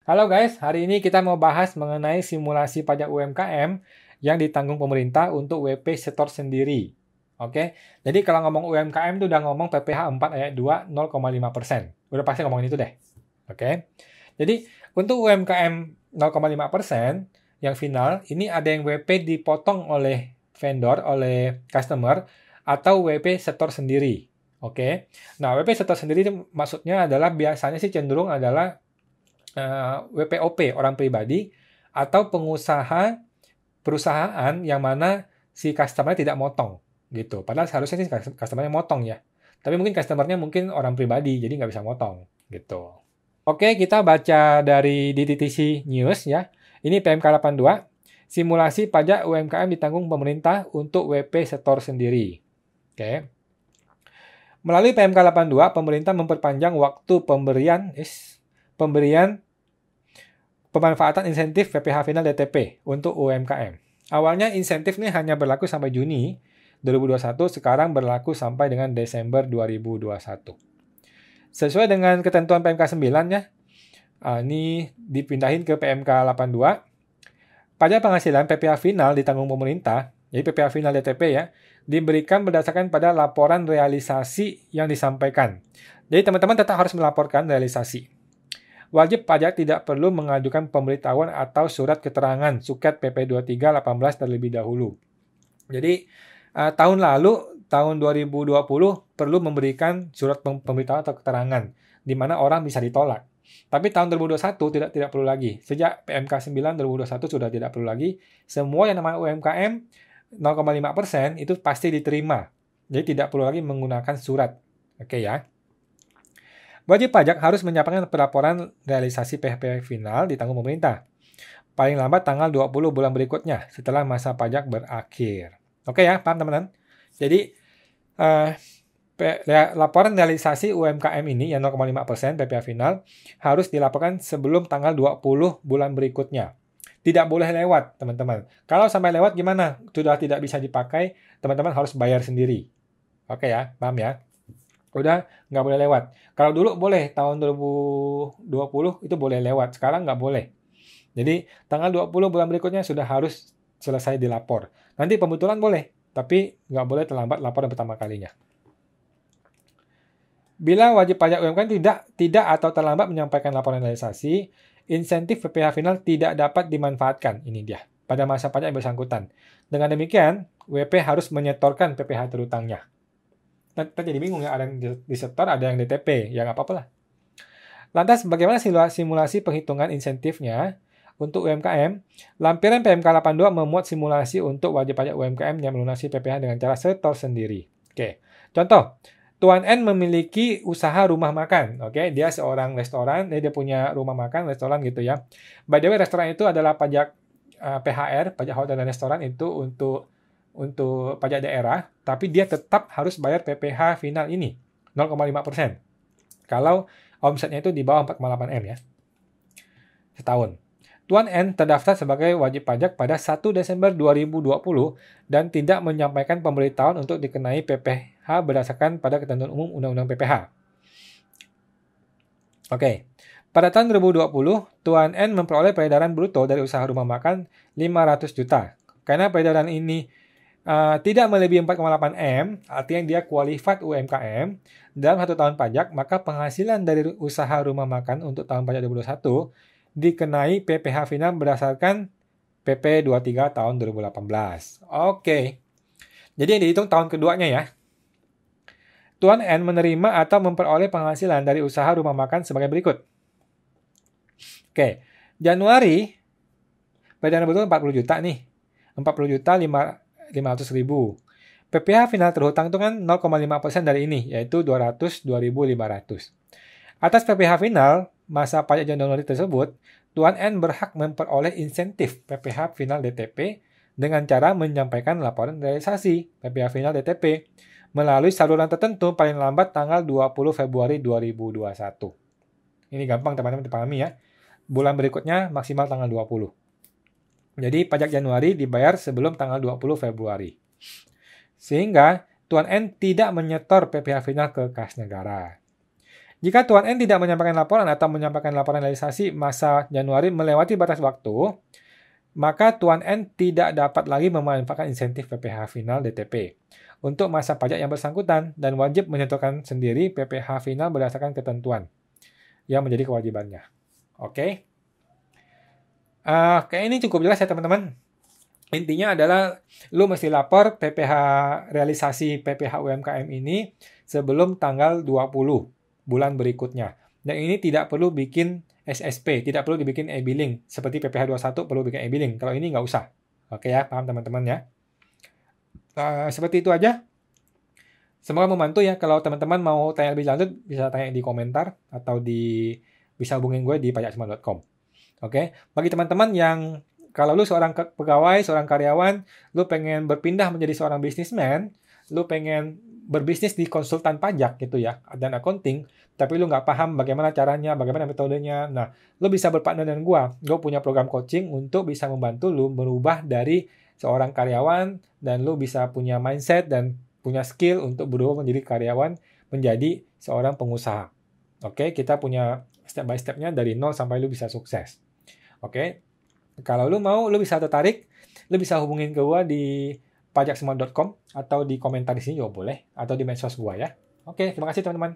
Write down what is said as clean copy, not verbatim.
Halo guys, hari ini kita mau bahas mengenai simulasi pajak UMKM yang ditanggung pemerintah untuk WP setor sendiri. Oke, jadi kalau ngomong UMKM itu udah ngomong PPh 4 ayat 2 0,5%. Udah pasti ngomongin itu deh. Oke, jadi untuk UMKM 0,5% yang final, ini ada yang WP dipotong oleh vendor, oleh customer, atau WP setor sendiri. Oke, nah WP setor sendiri itu maksudnya adalah biasanya sih cenderung adalah WPOP orang pribadi atau pengusaha perusahaan yang mana si customer tidak motong gitu. Padahal seharusnya sih customer-nya motong ya. Tapi mungkin customer-nya mungkin orang pribadi jadi nggak bisa motong gitu. Oke, kita baca dari DTTC News ya. Ini PMK 82, simulasi pajak UMKM ditanggung pemerintah untuk WP setor sendiri. Oke. Melalui PMK 82, pemerintah memperpanjang waktu pemberian pemanfaatan insentif PPh final DTP untuk UMKM. Awalnya insentif ini hanya berlaku sampai Juni 2021, sekarang berlaku sampai dengan Desember 2021. Sesuai dengan ketentuan PMK 9 ya, ini dipindahin ke PMK 82. Pajak penghasilan PPh final ditanggung pemerintah, jadi PPh final DTP ya, diberikan berdasarkan pada laporan realisasi yang disampaikan. Jadi teman-teman tetap harus melaporkan realisasi. Wajib pajak tidak perlu mengajukan pemberitahuan atau surat keterangan suket PP 2318 terlebih dahulu. Jadi tahun lalu, tahun 2020 perlu memberikan surat pemberitahuan atau keterangan di mana orang bisa ditolak. Tapi tahun 2021 tidak perlu lagi. Sejak PMK 9 2021 sudah tidak perlu lagi. Semua yang namanya UMKM 0,5% itu pasti diterima. Jadi tidak perlu lagi menggunakan surat. Oke ya. Wajib pajak harus menyampaikan pelaporan realisasi PPh final ditanggung pemerintah. Paling lambat tanggal 20 bulan berikutnya setelah masa pajak berakhir. Oke ya, paham teman-teman? Jadi, laporan realisasi UMKM ini yang 0,5% PPh final harus dilaporkan sebelum tanggal 20 bulan berikutnya. Tidak boleh lewat, teman-teman. Kalau sampai lewat gimana? Sudah tidak bisa dipakai, teman-teman harus bayar sendiri. Oke ya, paham ya? Udah nggak boleh lewat. Kalau dulu boleh, tahun 2020 itu boleh lewat, sekarang nggak boleh. Jadi tanggal 20 bulan berikutnya sudah harus selesai dilapor. Nanti pembetulan boleh, tapi nggak boleh terlambat laporan pertama kalinya. Bila wajib pajak UMKM tidak atau terlambat menyampaikan laporan realisasi, insentif PPh final tidak dapat dimanfaatkan. Ini dia, pada masa pajak yang bersangkutan. Dengan demikian, WP harus menyetorkan PPh terutangnya. Kita jadi bingung ya, ada yang disetor, ada yang DTP, ya nggak apa-apa lah. Lantas bagaimana simulasi penghitungan insentifnya untuk UMKM? Lampiran PMK 82 memuat simulasi untuk wajib pajak UMKM yang melunasi PPh dengan cara setor sendiri. Oke, contoh, Tuan N memiliki usaha rumah makan. Oke, dia seorang restoran, dia punya rumah makan, restoran gitu ya. By the way, restoran itu adalah pajak PHR, pajak hotel dan restoran itu untuk pajak daerah, tapi dia tetap harus bayar PPh final ini, 0,5%. Kalau omsetnya itu di bawah 4,8 M ya, setahun. Tuan N terdaftar sebagai wajib pajak pada 1 Desember 2020 dan tidak menyampaikan pemberitahuan untuk dikenai PPh berdasarkan pada ketentuan umum Undang-Undang PPh. Oke, pada tahun 2020, Tuan N memperoleh peredaran bruto dari usaha rumah makan 500 juta. Karena peredaran ini tidak melebihi 4,8 M, artinya dia qualified UMKM, dalam 1 tahun pajak, maka penghasilan dari usaha rumah makan untuk tahun pajak 2021 dikenai PPh final berdasarkan PP 23 tahun 2018. Oke, jadi yang dihitung tahun keduanya ya. Tuan N menerima atau memperoleh penghasilan dari usaha rumah makan sebagai berikut. Oke, Januari, peredaran bruto 40 juta nih. 40 juta 500.000. PPh final terhutang itu kan 0,5% dari ini, yaitu 202.500. Atas PPh final, masa pajak Januari tersebut, Tuan N berhak memperoleh insentif PPh final DTP dengan cara menyampaikan laporan realisasi PPh final DTP melalui saluran tertentu paling lambat tanggal 20 Februari 2021. Ini gampang teman-teman dipahami ya. Bulan berikutnya maksimal tanggal 20. Jadi pajak Januari dibayar sebelum tanggal 20 Februari. Sehingga Tuan N tidak menyetor PPh final ke kas negara. Jika Tuan N tidak menyampaikan laporan atau menyampaikan laporan realisasi masa Januari melewati batas waktu, maka Tuan N tidak dapat lagi memanfaatkan insentif PPh final DTP untuk masa pajak yang bersangkutan dan wajib menyentuhkan sendiri PPh final berdasarkan ketentuan yang menjadi kewajibannya. Oke. Kayak ini cukup jelas ya teman-teman. Intinya adalah lu mesti lapor PPh realisasi PPh UMKM ini sebelum tanggal 20 bulan berikutnya. Dan ini tidak perlu bikin SSP, tidak perlu dibikin e-billing. Seperti PPh 21 perlu bikin e-billing. Kalau ini nggak usah. Oke ya, paham teman-teman ya. Seperti itu aja. Semoga membantu ya. Kalau teman-teman mau tanya lebih lanjut, bisa tanya di komentar atau bisa hubungin gue di pajaksemua.com. Oke, bagi teman-teman yang kalau lu seorang pegawai, seorang karyawan, lu pengen berpindah menjadi seorang bisnismen, lu pengen berbisnis di konsultan pajak gitu ya, dan accounting, tapi lu nggak paham bagaimana caranya, bagaimana metodenya. Nah, lu bisa berpartner dengan gua. Gua punya program coaching untuk bisa membantu lu berubah dari seorang karyawan, dan lu bisa punya mindset dan punya skill untuk berubah menjadi karyawan, menjadi seorang pengusaha. Oke, kita punya step by step-nya dari nol sampai lu bisa sukses. Oke, kalau lu mau, lu bisa tertarik, lu bisa hubungin ke gua di pajaksemua.com atau di komentar di sini juga boleh, atau di medsos gua ya. Oke, terima kasih teman-teman.